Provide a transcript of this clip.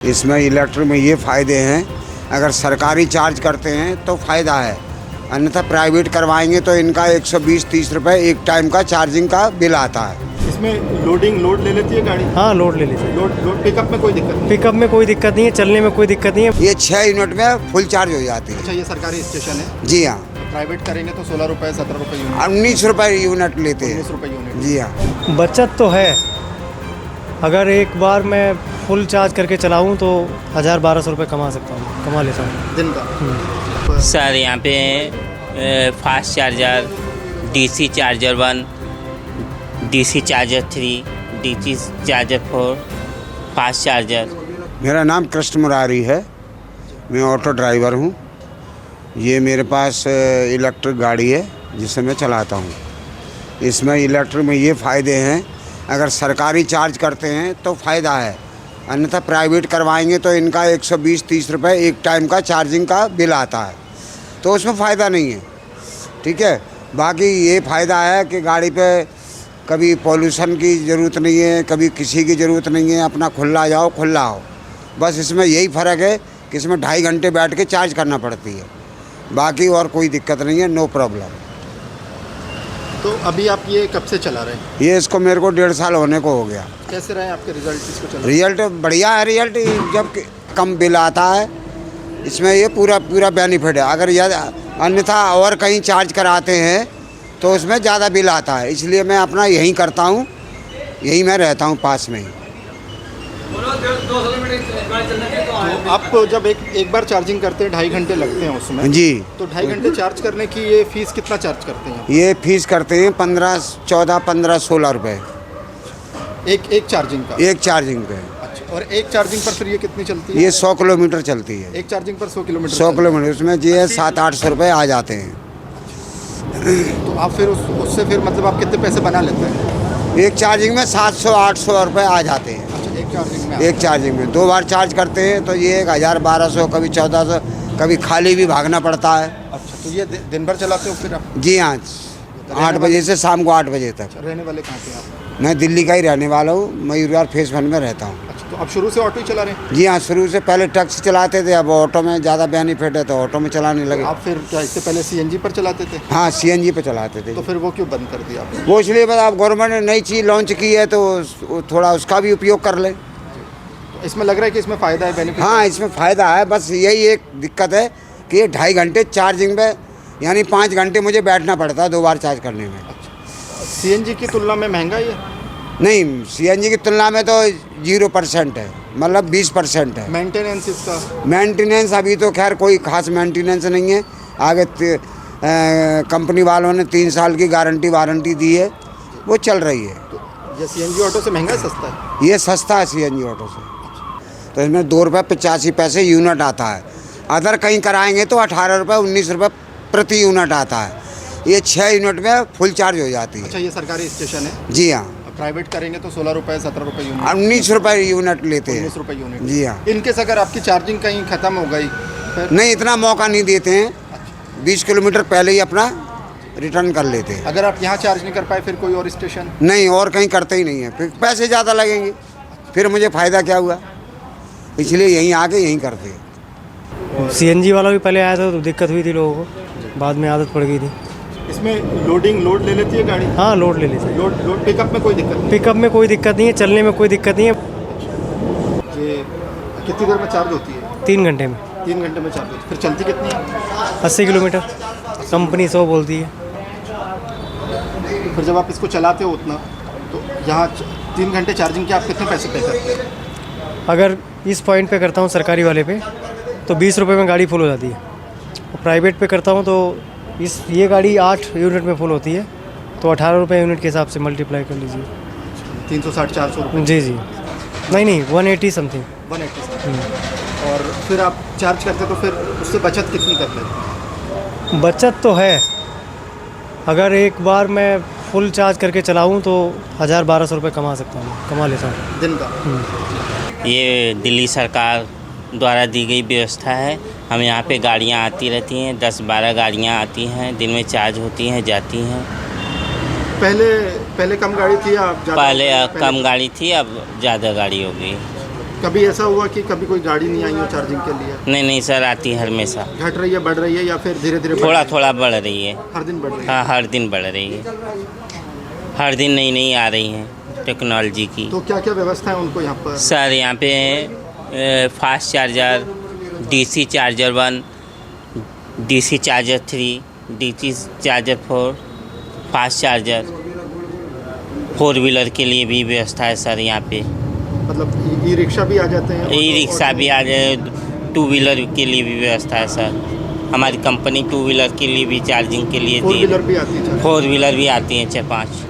इसमें इलेक्ट्रिक में ये फ़ायदे हैं, अगर सरकारी चार्ज करते हैं तो फ़ायदा है, अन्यथा प्राइवेट करवाएंगे तो इनका 120-30 रुपये एक टाइम का चार्जिंग का बिल आता है। इसमें लोड ले लेती है गाड़ी? हाँ, लोड ले लीजिए। लोड पिकअप में कोई दिक्कत नहीं? पिकअप में कोई दिक्कत नहीं है, चलने में कोई दिक्कत नहीं है। ये 6 यूनिट में फुल चार्ज हो जाती है। अच्छा, ये सरकारी स्टेशन है? जी हाँ। प्राइवेट करेंगे तो 16 रुपये 17 रुपये यूनिट? 19 रुपये यूनिट लेते हैं। 19 रुपये यूनिट? जी हाँ। बचत तो है, अगर एक बार मैं फुल चार्ज करके चलाऊँ तो 1000-1200 रुपये कमा लेता हूँ दिन का। सर यहाँ पे fast charger, DC charger 1, DC charger 3, DC charger 4, fast charger. मेरा नाम कृष्ण मुरारी है, मैं ऑटो ड्राइवर हूँ। ये मेरे पास इलेक्ट्रिक गाड़ी है जिसे मैं चलाता हूँ। इसमें इलेक्ट्रिक में ये फ़ायदे हैं, अगर सरकारी चार्ज करते हैं तो फ़ायदा है, अन्यथा प्राइवेट करवाएंगे तो इनका 120-30 रुपये एक टाइम का चार्जिंग का बिल आता है, तो उसमें फ़ायदा नहीं है। ठीक है, बाकी ये फ़ायदा है कि गाड़ी पे कभी पॉल्यूशन की ज़रूरत नहीं है, कभी किसी की ज़रूरत नहीं है, अपना खुला जाओ खुला आओ। बस इसमें यही फ़र्क है कि इसमें 2.5 घंटे बैठ के चार्ज करना पड़ती है, बाकी और कोई दिक्कत नहीं है, नो प्रॉब्लम। तो अभी आप ये कब से चला रहे हैं? ये इसको मेरे को 1.5 साल होने को हो गया। कैसे रहे आपके रिजल्ट इसको चला? रिजल्ट बढ़िया है। रिजल्ट जब कम बिल आता है, इसमें ये पूरा बेनिफिट है। अगर यह अन्यथा और कहीं चार्ज कराते हैं तो उसमें ज़्यादा बिल आता है, इसलिए मैं अपना यहीं करता हूँ, यहीं मैं रहता हूँ पास में ही। तो आप जब एक बार चार्जिंग करते हैं 2.5 घंटे लगते हैं उसमें जी। तो 2.5 घंटे चार्ज करने की ये फीस कितना चार्ज करते हैं? ये फीस करते हैं 15-16 रुपये एक चार्जिंग का? एक चार्जिंग पे। अच्छा, और एक चार्जिंग पर फिर ये कितनी चलती है? ये 100 किलोमीटर चलती है। एक चार्जिंग पर 100 किलोमीटर? 100 किलोमीटर, उसमें जी है 700-800 रुपये आ जाते हैं। तो आप फिर उससे फिर मतलब आप कितने पैसे बना लेते हैं? एक चार्जिंग में 700-800 रुपये आ जाते हैं। अच्छा, एक चार्जिंग में? एक चार्जिंग में 2 बार चार्ज करते हैं तो ये 1000-1200, कभी 1400, कभी खाली भी भागना पड़ता है। अच्छा, तो ये दिन भर चलाते हो फिर आप? जी हाँ, 8 बजे से शाम को 8 बजे तक। रहने वाले कहाँ पे आप? मैं दिल्ली का ही रहने वाला हूँ, मयूर विहार फेस 1 में रहता हूँ। अच्छा, तो आप शुरू से ऑटो ही चला रहे हैं? जी हाँ, शुरू से पहले टैक्सी चलाते थे, अब ऑटो में ज़्यादा बेनिफिट है तो ऑटो में चलाने लगे। आप फिर क्या इससे पहले सीएनजी पर चलाते थे? हाँ, सीएनजी पे चलाते थे। तो फिर वो क्यों बंद कर दिया आपने? वो इसलिए बस अब गवर्नमेंट ने नई चीज़ लॉन्च की है तो थोड़ा उसका भी उपयोग कर लें। तो इसमें लग रहा है कि इसमें फ़ायदा है, बेनिफिट? हाँ, इसमें फ़ायदा है, बस यही एक दिक्कत है कि ये 2.5 घंटे चार्जिंग में, यानी 5 घंटे मुझे बैठना पड़ता है 2 बार चार्ज करने में। सीएनजी की तुलना में महंगा ही है? नहीं, सीएनजी की तुलना में तो 0% है, मतलब 20% है। मेंटेनेंस इसका? मेंटेनेंस अभी तो खैर कोई खास मेंटेनेंस नहीं है। आगे कंपनी वालों ने 3 साल की वारंटी दी है, वो चल रही है। तो ये सीएनजी ऑटो से महंगा है सस्ता है? ये सस्ता है सीएनजी ऑटो से। तो इसमें 2 रुपये 85 पैसे यूनिट आता है। अदर कहीं कराएंगे तो 18 रुपये 19 रुपये प्रति यूनिट आता है। ये 6 यूनिट में फुल चार्ज हो जाती है। अच्छा, ये सरकारी स्टेशन है? जी हाँ। प्राइवेट करेंगे तो 16 रुपये 17 रुपये यूनिट? 19 रुपये यूनिट लेते हैं। 19 रुपये यूनिट? जी हाँ। इनकेस अगर आपकी चार्जिंग कहीं ख़त्म हो गई फिर? नहीं, इतना मौका नहीं देते हैं, 20 किलोमीटर पहले ही अपना रिटर्न कर लेते हैं। अगर आप यहाँ चार्ज नहीं कर पाए फिर कोई और स्टेशन? नहीं, और कहीं करते ही नहीं है, फिर पैसे ज़्यादा लगेंगे, फिर मुझे फ़ायदा क्या हुआ, इसलिए यहीं आके यहीं करते हैं। सीएनजी वाला भी पहले आया था तो दिक्कत हुई थी लोगों को, बाद में आदत पड़ गई थी। इसमें लोड ले लेती है गाड़ी? हाँ, लोड ले लीजिए। लोड पिकअप में कोई दिक्कत नहीं? पिकअप में कोई दिक्कत नहीं है, चलने में कोई दिक्कत नहीं है। ये कितनी देर में चार्ज होती है? 3 घंटे में। 3 घंटे में चार्ज होती है। फिर चलती कितनी है? 80 किलोमीटर, कंपनी 100 बोलती है। फिर जब आप इसको चलाते हो उतना, तो यहाँ 3 घंटे चार्जिंग के आप कितने पैसे पे करते हैं? अगर इस पॉइंट पे करता हूँ सरकारी वाले पे तो 20 रुपये में गाड़ी फुल हो जाती है, और प्राइवेट पे करता हूँ तो ये गाड़ी 8 यूनिट में फुल होती है, तो 18 रुपये यूनिट के हिसाब से मल्टीप्लाई कर लीजिए। 360-400 रुपये? जी जी, नहीं 180 समथिंग। 180। और फिर आप चार्ज करते तो फिर उससे बचत कितनी करते हैं? बचत तो है, अगर एक बार मैं फुल चार्ज करके चलाऊँ तो 1000-1200 रुपये कमा लेता हूँ दिन का। ये दिल्ली सरकार द्वारा दी गई व्यवस्था है। हम यहाँ पे गाड़ियाँ आती रहती हैं, 10-12 गाड़ियाँ आती हैं, दिन में चार्ज होती हैं, जाती हैं। पहले कम गाड़ी थी, अब ज़्यादा? पहले कम गाड़ी थी, अब ज़्यादा गाड़ी हो गई। कभी ऐसा हुआ कि कभी कोई गाड़ी नहीं आई हो चार्जिंग के लिए? नहीं नहीं सर, आती है हमेशा। घट रही है, बढ़ रही है या फिर धीरे धीरे थोड़ा थोड़ा बढ़ रही है। हर दिन बढ़ रही है? हाँ, हर दिन बढ़ रही है। हर दिन नई नई आ रही हैं टेक्नोलॉजी की। तो क्या क्या व्यवस्था है उनको यहाँ पर? सर यहाँ पे fast charger, DC charger 1, DC charger 3, DC charger 4, fast charger, 4 wheeler के लिए भी व्यवस्था है सर यहाँ पे। मतलब ई रिक्शा भी आ जाते हैं? ई रिक्शा भी आ जाए, 2 व्हीलर के लिए भी व्यवस्था है सर। हमारी कंपनी 2 व्हीलर के लिए भी चार्जिंग के लिए 4 व्हीलर भी आती है? 4 व्हीलर भी आती हैं 4-5।